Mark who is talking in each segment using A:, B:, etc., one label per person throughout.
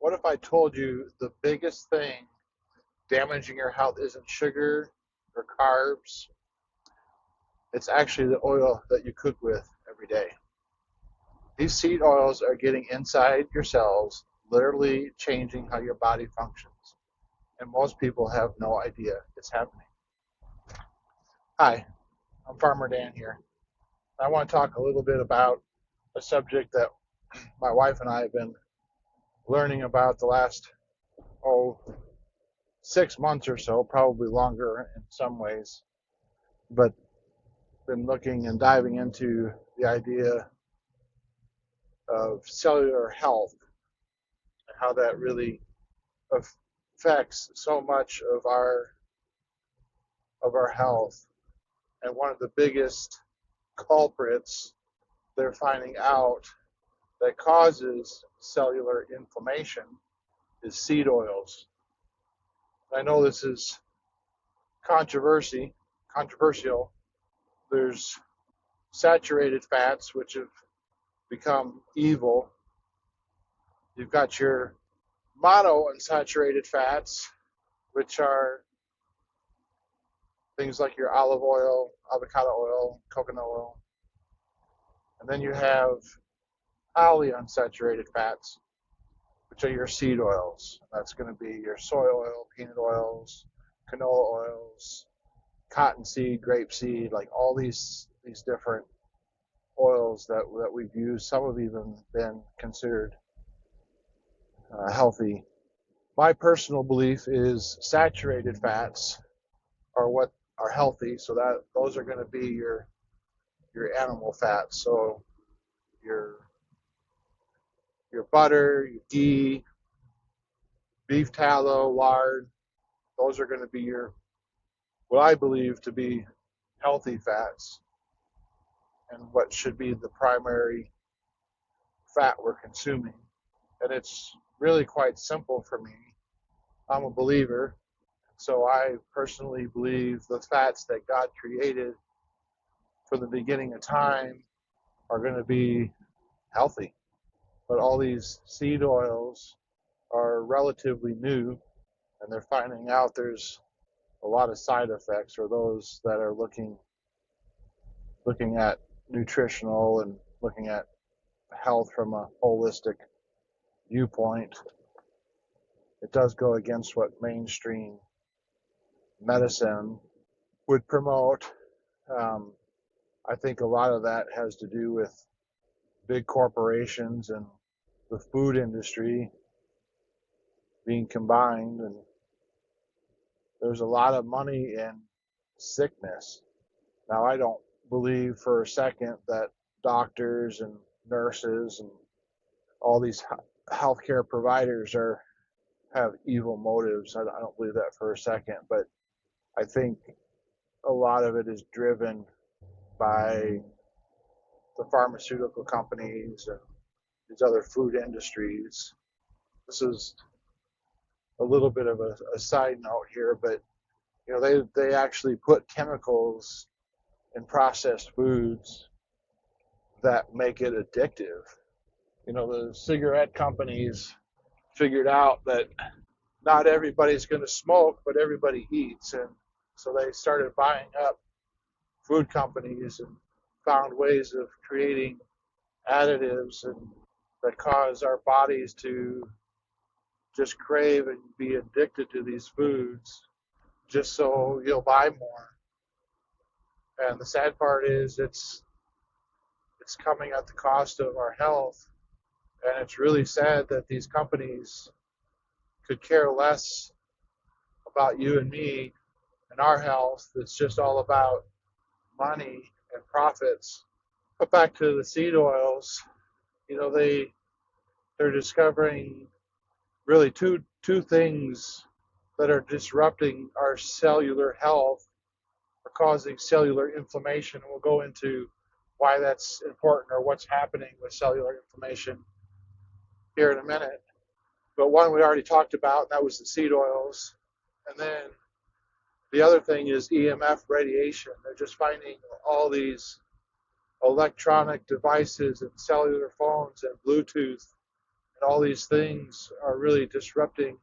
A: What if I told you the biggest thing damaging your health isn't sugar or carbs? It's actually the oil that you cook with every day. These seed oils are getting inside your cells, literally changing how your body functions. And most people have no idea it's happening. Hi, I'm Farmer Dan here. I want to talk a little bit about a subject that my wife and I have been learning about the last, 6 months or so, probably longer in some ways, but been looking and diving into the idea of cellular health and how that really affects so much of our health. And one of the biggest culprits they're finding out that causes cellular inflammation is seed oils. I know this is controversial. There's saturated fats, which have become evil. You've got your monounsaturated fats, which are things like your olive oil, avocado oil, coconut oil. And then you have polyunsaturated fats, which are your seed oils. That's going to be your soy oil, peanut oils, canola oils, cottonseed, grapeseed, like all these different oils that we've used. Some have even been considered healthy. My personal belief is saturated fats are what are healthy, so that those are going to be your animal fats. So your butter, your ghee, beef tallow, lard, those are going to be your what I believe to be healthy fats and what should be the primary fat we're consuming. And it's really quite simple for me. I'm a believer, so I personally believe the fats that God created from the beginning of time are going to be healthy. But all these seed oils are relatively new, and they're finding out there's a lot of side effects, or those that are looking at nutritional and looking at health from a holistic viewpoint. It does go against what mainstream medicine would promote. I think a lot of that has to do with big corporations and the food industry being combined, and there's a lot of money in sickness. Now, I don't believe for a second that doctors and nurses and all these healthcare providers have evil motives. I don't believe that for a second, but I think a lot of it is driven by the pharmaceutical companies and these other food industries. This is a little bit of a side note here, but they actually put chemicals in processed foods that make it addictive. The cigarette companies figured out that not everybody's going to smoke, but everybody eats, and so they started buying up food companies and found ways of creating additives and that cause our bodies to just crave and be addicted to these foods just so you'll buy more. And the sad part is it's coming at the cost of our health. And it's really sad that these companies could care less about you and me and our health. It's just all about money and profits. But back to the seed oils, they're discovering really two things that are disrupting our cellular health or causing cellular inflammation. And we'll go into why that's important or what's happening with cellular inflammation here in a minute. But one we already talked about, and that was the seed oils. And then the other thing is EMF radiation. They're just finding all these electronic devices and cellular phones and Bluetooth And all these things are really disrupting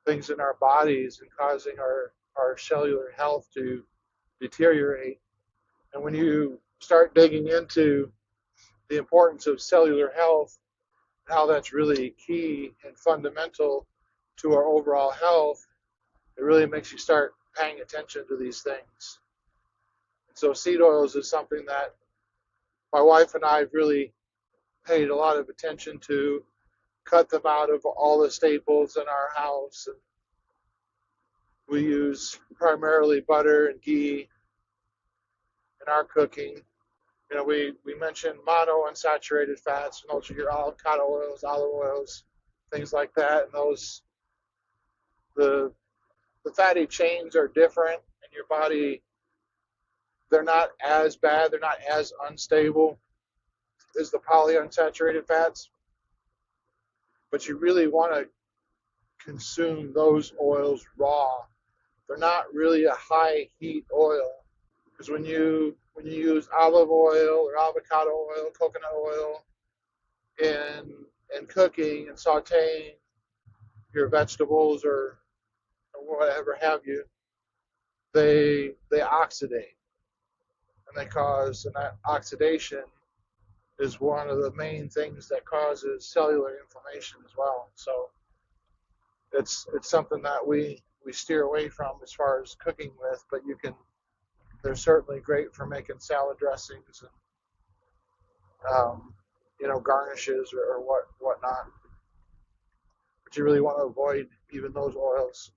A: things in our bodies and causing our cellular health to deteriorate. And when you start digging into the importance of cellular health, how that's really key and fundamental to our overall health, it really makes you start paying attention to these things. So seed oils is something that my wife and I have really paid a lot of attention to, cut them out of all the staples in our house. And we use primarily butter and ghee in our cooking. We mentioned monounsaturated fats, and those are your avocado oils, olive oils, things like that. And those, the fatty chains are different in your body. They're not as bad, they're not as unstable as the polyunsaturated fats, but you really want to consume those oils raw. They're not really a high heat oil, because when you use olive oil or avocado oil, coconut oil in cooking and sautéing your vegetables or whatever have you, they oxidate, and that oxidation is one of the main things that causes cellular inflammation as well. So it's something that we steer away from as far as cooking with, but they're certainly great for making salad dressings and garnishes or whatnot. But you really want to avoid even those oils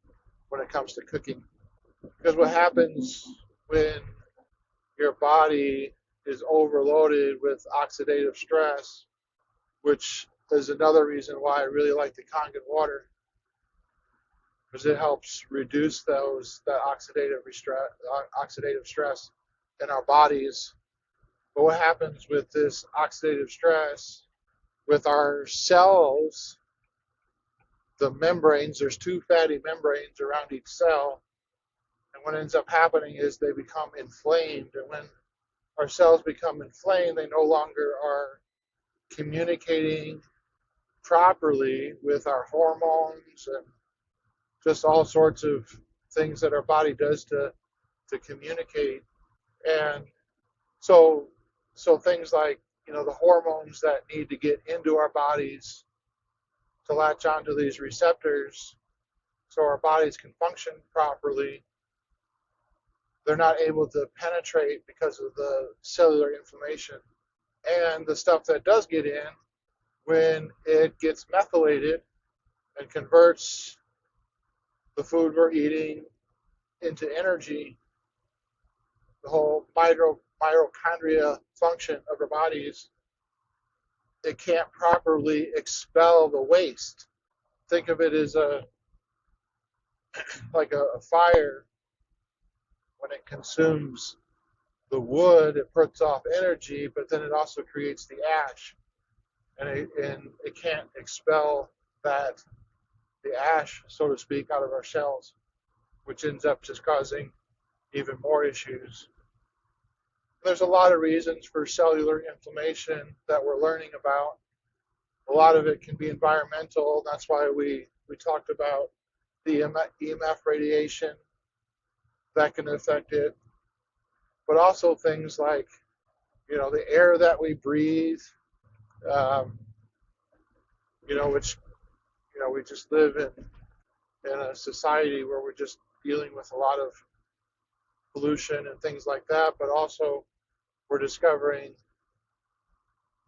A: when it comes to cooking, because what happens when your body is overloaded with oxidative stress, which is another reason why I really like the Kangen water, because it helps reduce that oxidative stress in our bodies. But what happens with this oxidative stress with our cells, the membranes, there's two fatty membranes around each cell, and what ends up happening is they become inflamed. And when our cells become inflamed, they no longer are communicating properly with our hormones and just all sorts of things that our body does to communicate. And so things like, the hormones that need to get into our bodies to latch onto these receptors so our bodies can function properly, they're not able to penetrate because of the cellular inflammation. And the stuff that does get in, when it gets methylated and converts the food we're eating into energy, the whole mitochondria function of our bodies, it can't properly expel the waste. Think of it as like a fire. When it consumes the wood, it puts off energy, but then it also creates the ash, and it can't expel the ash, so to speak, out of our cells, which ends up just causing even more issues. There's a lot of reasons for cellular inflammation that we're learning about. A lot of it can be environmental. That's why we talked about the EMF radiation that can affect it, but also things like, the air that we breathe, which, we just live in a society where we're just dealing with a lot of pollution and things like that, but also we're discovering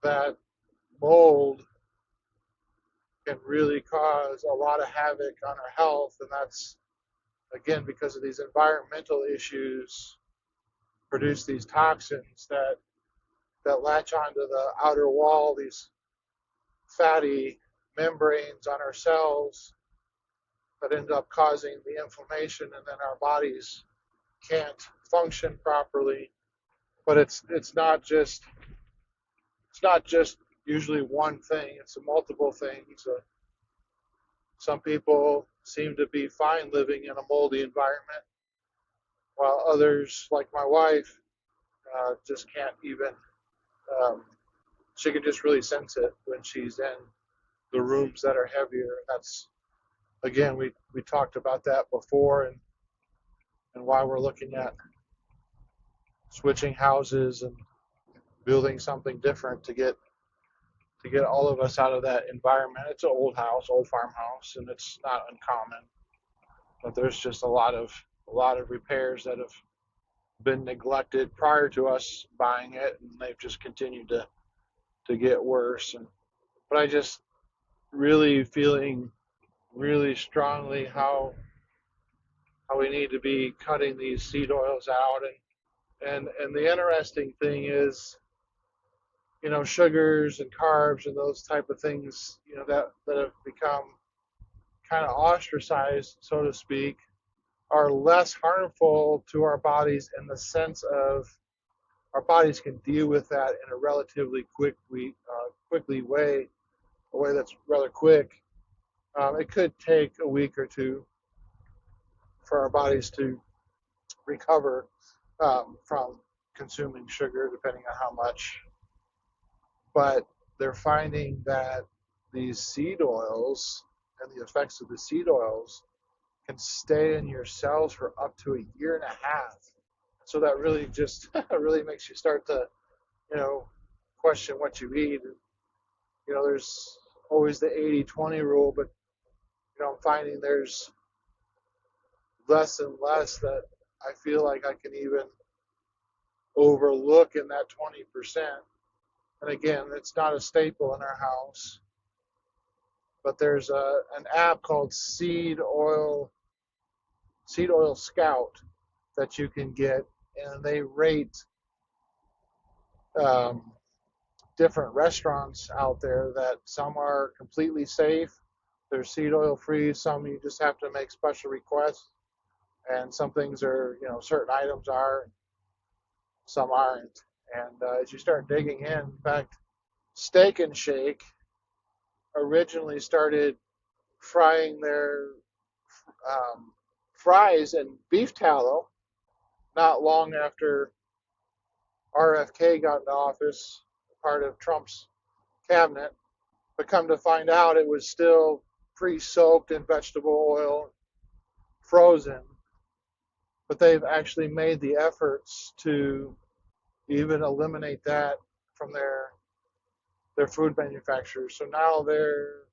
A: that mold can really cause a lot of havoc on our health, and that's, again, because of these environmental issues produce these toxins that latch onto the outer wall, these fatty membranes on our cells that end up causing the inflammation, and then our bodies can't function properly. But it's not just usually one thing. It's multiple things. Some people seem to be fine living in a moldy environment, while others, like my wife, just can't even. She can just really sense it when she's in the rooms that are heavier. That's, again, we talked about that before, and why we're looking at switching houses and building something different to get all of us out of that environment. It's an old house, old farmhouse, and it's not uncommon, but there's just a lot of repairs that have been neglected prior to us buying it, and they've just continued to get worse. But I just really feeling really strongly how we need to be cutting these seed oils out, and the interesting thing is, sugars and carbs and those type of things, that have become kind of ostracized, so to speak, are less harmful to our bodies in the sense of our bodies can deal with that in a relatively quickly way, a way that's rather quick. It could take a week or two for our bodies to recover from consuming sugar, depending on how much. But they're finding that these seed oils and the effects of the seed oils can stay in your cells for up to a year and a half. So that really just really makes you start to, question what you eat. There's always the 80-20 rule, but I'm finding there's less and less that I feel like I can even overlook in that 20%. And again, it's not a staple in our house, but there's an app called Seed Oil Scout that you can get, and they rate different restaurants out there. That some are completely safe, they're seed oil free. Some you just have to make special requests, and some things are, certain items are, some aren't. And as you start digging in fact, Steak and Shake originally started frying their fries in beef tallow not long after RFK got into office, part of Trump's cabinet. But come to find out, it was still pre-soaked in vegetable oil, frozen. But they've actually made the efforts to even eliminate that from their food manufacturers. So now they're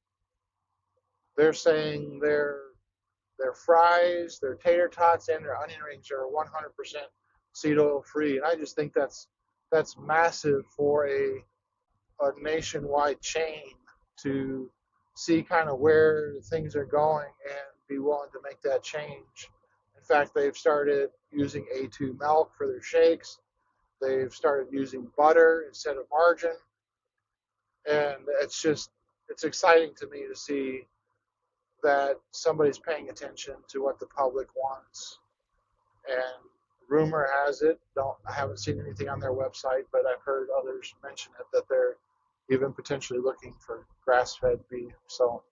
A: saying their fries, their tater tots, and their onion rings are 100% seed oil free. And I just think that's massive for a nationwide chain to see kind of where things are going and be willing to make that change. In fact, they've started using A2 milk for their shakes. They've started using butter instead of margarine. And it's exciting to me to see that somebody's paying attention to what the public wants. And rumor has it, I haven't seen anything on their website, but I've heard others mention it, that they're even potentially looking for grass-fed beef. So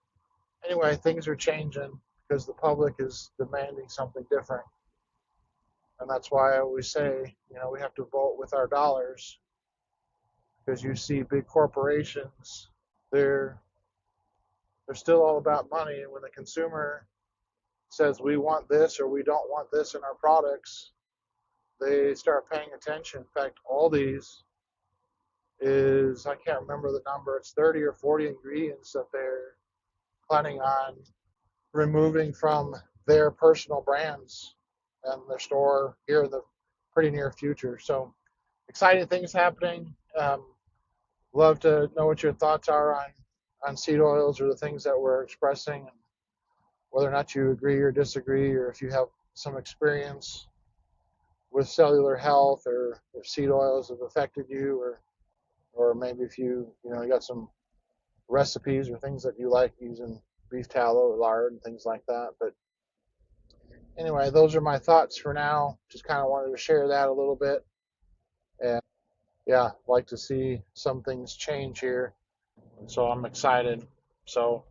A: anyway, things are changing because the public is demanding something different. And that's why I always say, we have to vote with our dollars, because you see big corporations, they're still all about money. And when the consumer says we want this or we don't want this in our products, they start paying attention. In fact, Aldi's is, I can't remember the number, it's 30 or 40 ingredients that they're planning on removing from their personal brands and their store here in the pretty near future. So exciting things happening. Love to know what your thoughts are on seed oils or the things that we're expressing, and whether or not you agree or disagree, or if you have some experience with cellular health, or if seed oils have affected you, or maybe if you got some recipes or things that you like using beef tallow or lard and things like that. But anyway, those are my thoughts for now. Just kind of wanted to share that a little bit. And yeah, like to see some things change here. And so I'm excited. So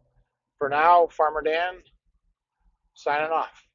A: for now, Farmer Dan, signing off.